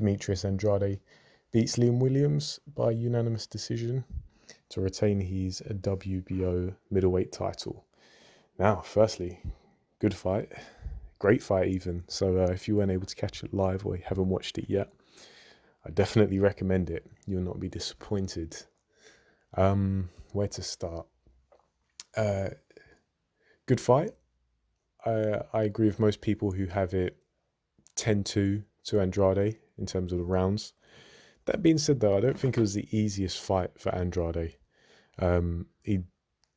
Demetrius Andrade beats Liam Williams by unanimous decision to retain his WBO middleweight title. Now, firstly, good fight, great fight even. So if you weren't able to catch it live or you haven't watched it yet, I definitely recommend it. You'll not be disappointed. Where to start? Good fight. I agree with most people who have it 10-2 to Andrade in terms of the rounds. That being said, though, I don't think it was the easiest fight for Andrade. He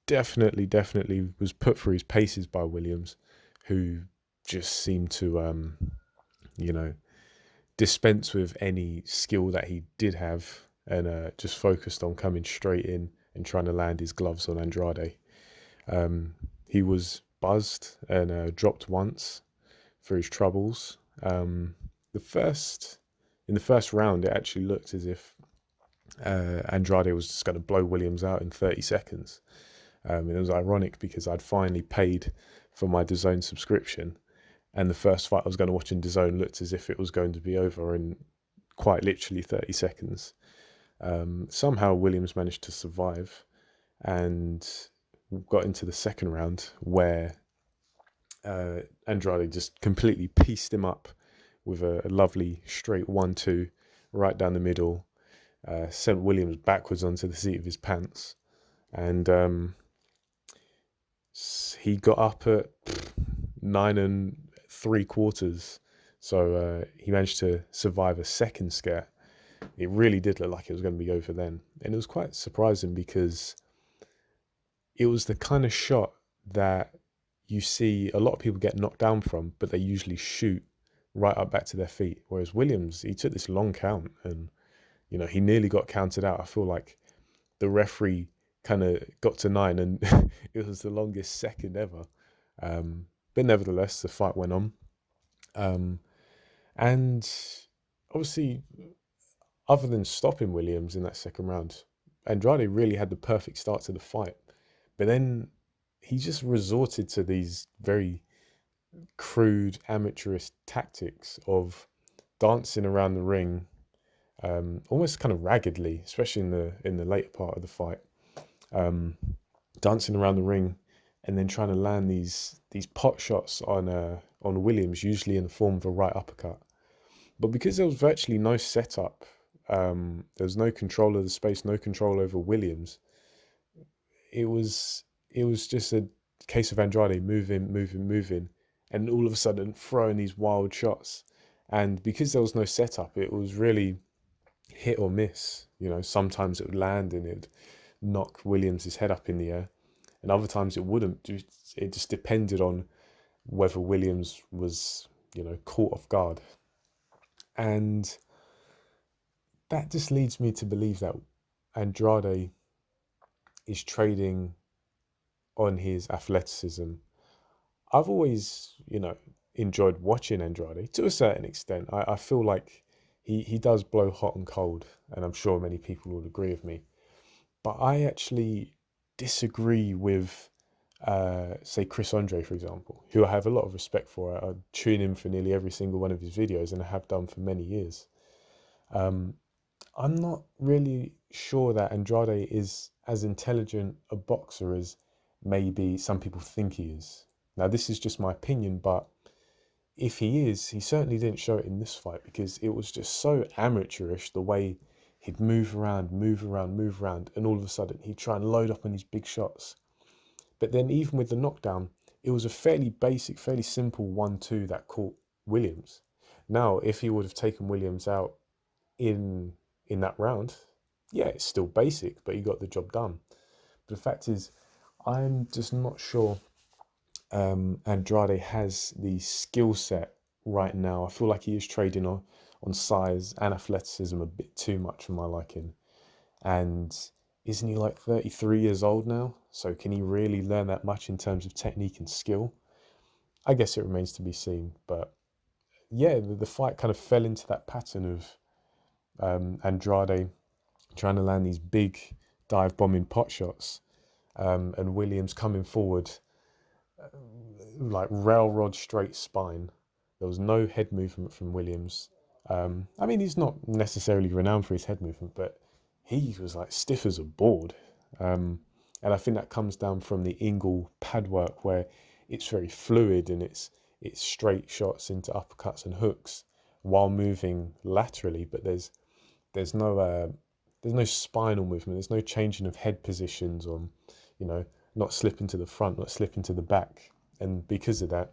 definitely was put through his paces by Williams, who just seemed to, dispense with any skill that he did have and just focused on coming straight in and trying to land his gloves on Andrade. He was buzzed and dropped once for his troubles. In the first round, it actually looked as if Andrade was just going to blow Williams out in 30 seconds. And it was ironic because I'd finally paid for my DAZN subscription, and the first fight I was going to watch in DAZN looked as if it was going to be over in quite literally 30 seconds. Somehow Williams managed to survive and got into the second round where Andrade just completely pieced him up with a lovely straight 1-2 right down the middle, sent Williams backwards onto the seat of his pants, and he got up at 9 3/4. So he managed to survive a second scare. It really did look like it was going to be over then. And it was quite surprising because it was the kind of shot that you see a lot of people get knocked down from, but they usually shoot right up back to their feet. Whereas Williams, he took this long count and, he nearly got counted out. I feel like the referee kind of got to 9 and it was the longest second ever. But nevertheless, the fight went on. And obviously, other than stopping Williams in that second round, Andrade really had the perfect start to the fight. But then he just resorted to these very crude, amateurish tactics of dancing around the ring, almost kind of raggedly, especially in the later part of the fight. Dancing around the ring and then trying to land these pot shots on Williams, usually in the form of a right uppercut. But because there was virtually no setup, there was no control of the space, no control over Williams. It was just a case of Andrade moving, and all of a sudden throwing these wild shots. And because there was no setup, it was really hit or miss. Sometimes it would land and it'd knock Williams' head up in the air, and other times it wouldn't. It just depended on whether Williams was, caught off guard. And that just leads me to believe that Andrade is trading on his athleticism. I've always, enjoyed watching Andrade to a certain extent. I feel like he does blow hot and cold, and I'm sure many people would agree with me. But I actually disagree with, say, Chris Andrade, for example, who I have a lot of respect for. I tune in for nearly every single one of his videos, and I have done for many years. I'm not really sure that Andrade is as intelligent a boxer as maybe some people think he is. Now, this is just my opinion, but if he is, he certainly didn't show it in this fight, because it was just so amateurish the way he'd move around, and all of a sudden he'd try and load up on these big shots. But then even with the knockdown, it was a fairly basic, fairly simple 1-2 that caught Williams. Now, if he would have taken Williams out in that round, yeah, it's still basic, but he got the job done. But the fact is, I'm just not sure Andrade has the skill set right now. I feel like he is trading on size and athleticism a bit too much for my liking. And isn't he like 33 years old now? So can he really learn that much in terms of technique and skill? I guess it remains to be seen. But yeah, the fight kind of fell into that pattern of Andrade trying to land these big dive bombing pot shots, and Williams coming forward like railroad straight spine. There was no head movement from Williams. I mean, he's not necessarily renowned for his head movement, but he was like stiff as a board. And I think that comes down from the Ingle pad work, where it's very fluid and it's straight shots into uppercuts and hooks while moving laterally. But there's no there's no spinal movement. There's no changing of head positions, or you know, not slipping to the front, not slipping to the back. And because of that,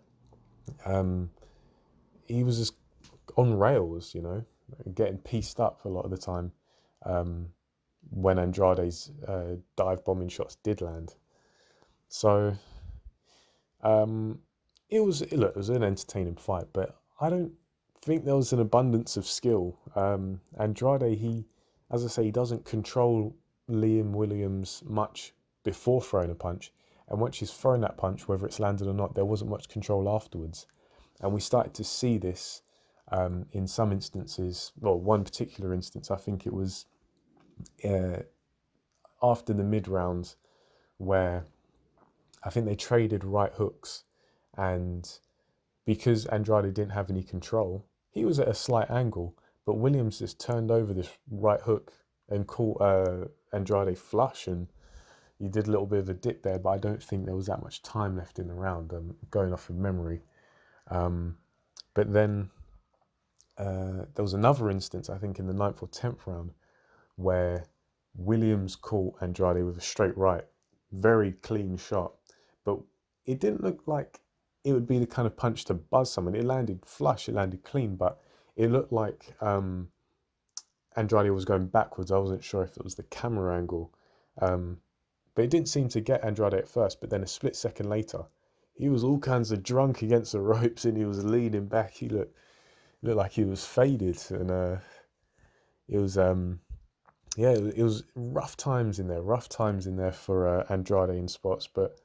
he was just on rails, you know, getting pieced up a lot of the time when Andrade's dive bombing shots did land. So it was an entertaining fight, but I don't think there was an abundance of skill. Andrade, as I say, he doesn't control Liam Williams much before throwing a punch, and once he's thrown that punch, whether it's landed or not, there wasn't much control afterwards. And we started to see this in some instances. Well, one particular instance, I think it was after the mid rounds, where I think they traded right hooks, and because Andrade didn't have any control, he was at a slight angle, but Williams just turned over this right hook and caught Andrade flush, and he did a little bit of a dip there, but I don't think there was that much time left in the round, going off of memory. But then there was another instance, I think in the 9th or 10th round, where Williams caught Andrade with a straight right, very clean shot, but it didn't look like it would be the kind of punch to buzz someone. It landed flush, it landed clean, but it looked like Andrade was going backwards. I wasn't sure if it was the camera angle, but it didn't seem to get Andrade at first. But then a split second later, he was all kinds of drunk against the ropes, and he was leaning back. He looked like he was faded, and it was yeah, it was rough times in there for Andrade in spots. But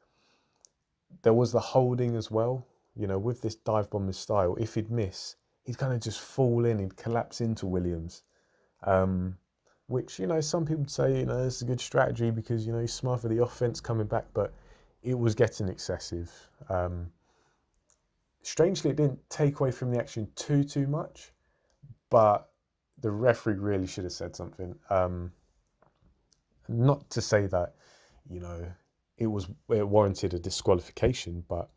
there was the holding as well. You know, with this dive bomber style, if he'd miss, he'd kind of just fall in, he'd collapse into Williams. Which, you know, some people would say, you know, it's a good strategy because, you know, he's smart for the offense coming back, but it was getting excessive. Strangely, it didn't take away from the action too much, but the referee really should have said something. Not to say that, you know, it warranted a disqualification, but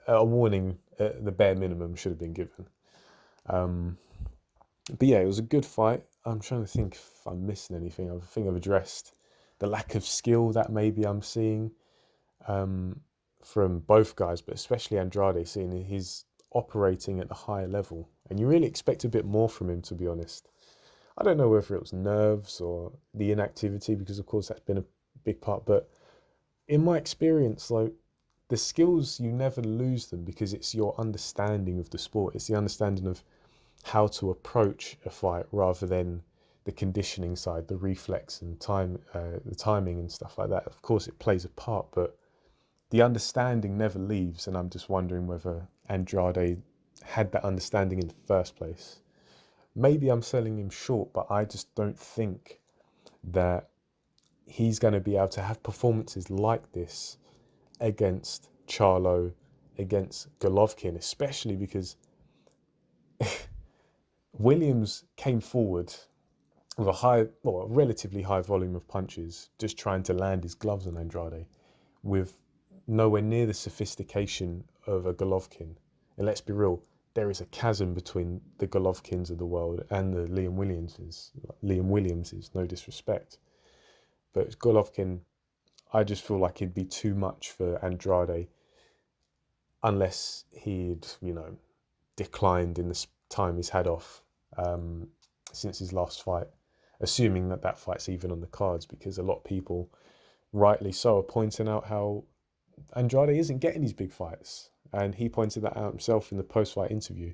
a warning at the bare minimum should have been given. But yeah, it was a good fight. I'm trying to think if I'm missing anything. I think I've addressed the lack of skill that maybe I'm seeing from both guys, but especially Andrade, seeing he's operating at the higher level. And you really expect a bit more from him, to be honest. I don't know whether it was nerves or the inactivity, because of course that's been a big part. But in my experience, like, the skills, you never lose them because it's your understanding of the sport. It's the understanding of how to approach a fight rather than the conditioning side, the reflex and the timing and stuff like that. Of course, it plays a part, but the understanding never leaves. And I'm just wondering whether Andrade had that understanding in the first place. Maybe I'm selling him short, but I just don't think that he's going to be able to have performances like this against Charlo, against Golovkin, especially because Williams came forward with a relatively high volume of punches, just trying to land his gloves on Andrade, with nowhere near the sophistication of a Golovkin. And let's be real, there is a chasm between the Golovkins of the world and the Liam Williamses, no disrespect. But Golovkin, I just feel like he'd be too much for Andrade unless he'd, you know, declined in the time he's had off since his last fight, assuming that fight's even on the cards, because a lot of people, rightly so, are pointing out how Andrade isn't getting these big fights. And he pointed that out himself in the post-fight interview.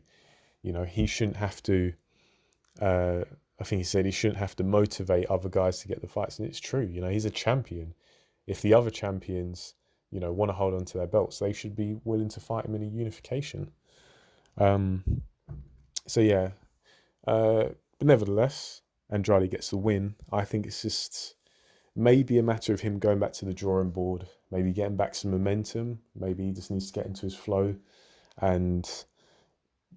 You know, he shouldn't have to, I think he said he shouldn't have to motivate other guys to get the fights. And it's true, you know, he's a champion. If the other champions, you know, want to hold on to their belts, they should be willing to fight him in a unification. So yeah, but nevertheless, Andrade gets the win. I think it's just maybe a matter of him going back to the drawing board, maybe getting back some momentum. Maybe he just needs to get into his flow and,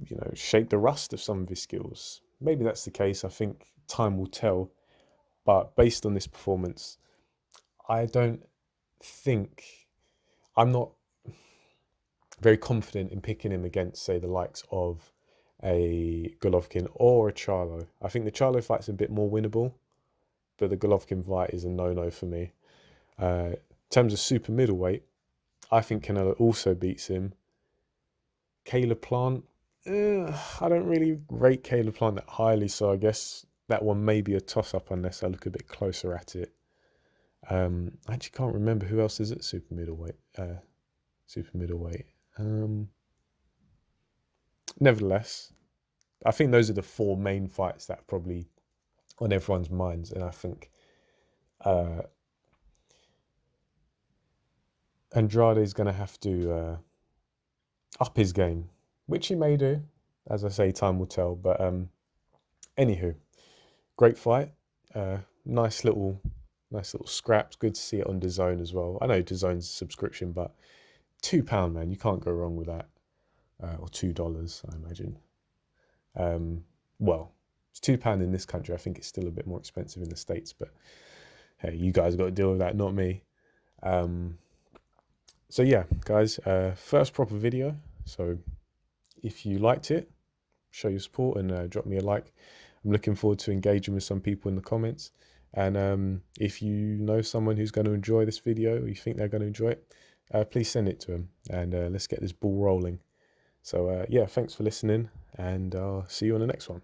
you know, shake the rust of some of his skills. maybe that's the case. I think time will tell. But based on this performance, I don't think I'm not very confident in picking him against, say, the likes of a Golovkin or a Charlo. I think the Charlo fight's a bit more winnable, but the Golovkin fight is a no-no for me. In terms of super middleweight, I think Canelo also beats him. Caleb Plant, I don't really rate Caleb Plant that highly, so I guess that one may be a toss-up unless I look a bit closer at it. I actually can't remember who else is at super middleweight. Super middleweight. Nevertheless, I think those are the four main fights that are probably on everyone's minds, and I think Andrade is going to have to up his game, which he may do. As I say, time will tell. But anywho, great fight. Nice little scraps. Good to see it on DAZN as well. I know DAZN's a subscription, but £2, man, you can't go wrong with that. Or $2, I imagine. Well, it's £2 in this country. I think it's still a bit more expensive in the States, but hey, you guys got to deal with that, not me. So yeah, guys, first proper video. So if you liked it, show your support and drop me a like. I'm looking forward to engaging with some people in the comments. And if you know someone who's going to enjoy this video, or you think they're going to enjoy it, please send it to them, and let's get this ball rolling. So yeah, thanks for listening, and I'll see you on the next one.